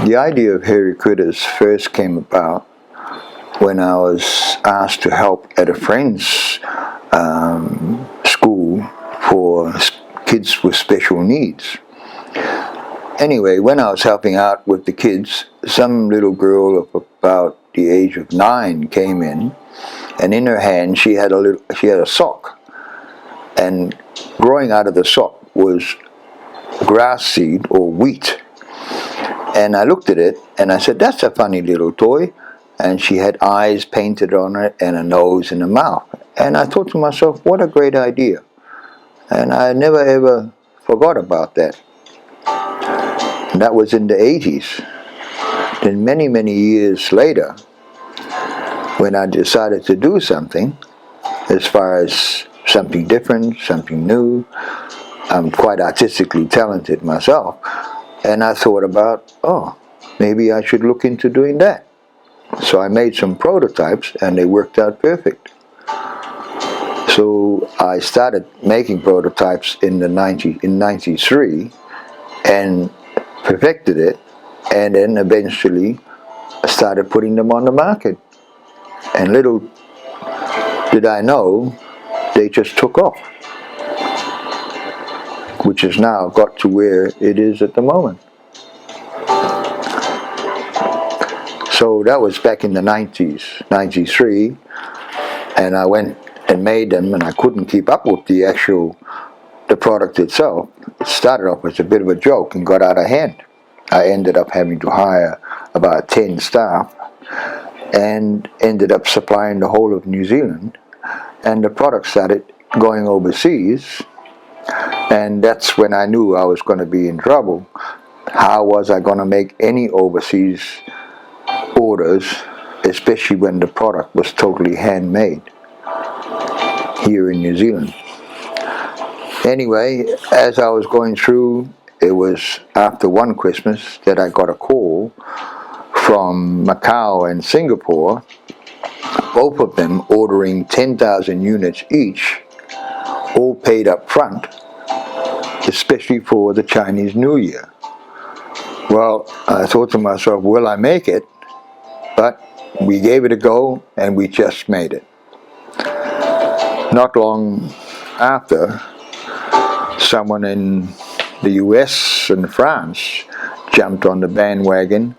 The idea of Hairy Critters first came about when I was asked to help at a friend's school for kids with special needs. Anyway, when I was helping out with the kids, some little girl of about the age of 9 came in, and in her hand she had a sock, and growing out of the sock was grass seed or wheat. And I looked at it and I said, "That's a funny little toy." And she had eyes painted on it and a nose and a mouth. And I thought to myself, what a great idea. And I never ever forgot about that. And that was in the 80s. Then many years later, when I decided to do something, as far as something different, something new, I'm quite artistically talented myself. And I thought about, maybe I should look into doing that. So I made some prototypes and they worked out perfect. So I started making prototypes in 93 and perfected it, and then eventually I started putting them on the market. And little did I know, they just took off, which has now got to where it is at the moment. So that was back in the 90s, 93, and I went and made them, and I couldn't keep up with the product itself. It started off as a bit of a joke and got out of hand. I ended up having to hire about 10 staff and ended up supplying the whole of New Zealand, and the product started going overseas, and that's when I knew I was going to be in trouble. How was I going to make any overseas orders, especially when the product was totally handmade here in New Zealand? Anyway, as I was going through, it was after one Christmas that I got a call from Macau and Singapore, both of them ordering 10,000 units each, all paid up front, especially for the Chinese New Year. Well, I thought to myself, will I make it? But we gave it a go, and we just made it. Not long after, someone in the US and France jumped on the bandwagon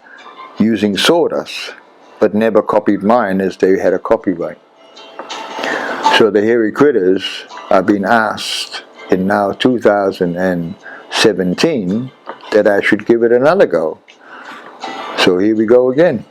using sawdust, but never copied mine as they had a copyright. So the Hairy Critters are being asked in now 2017 that I should give it another go. So here we go again.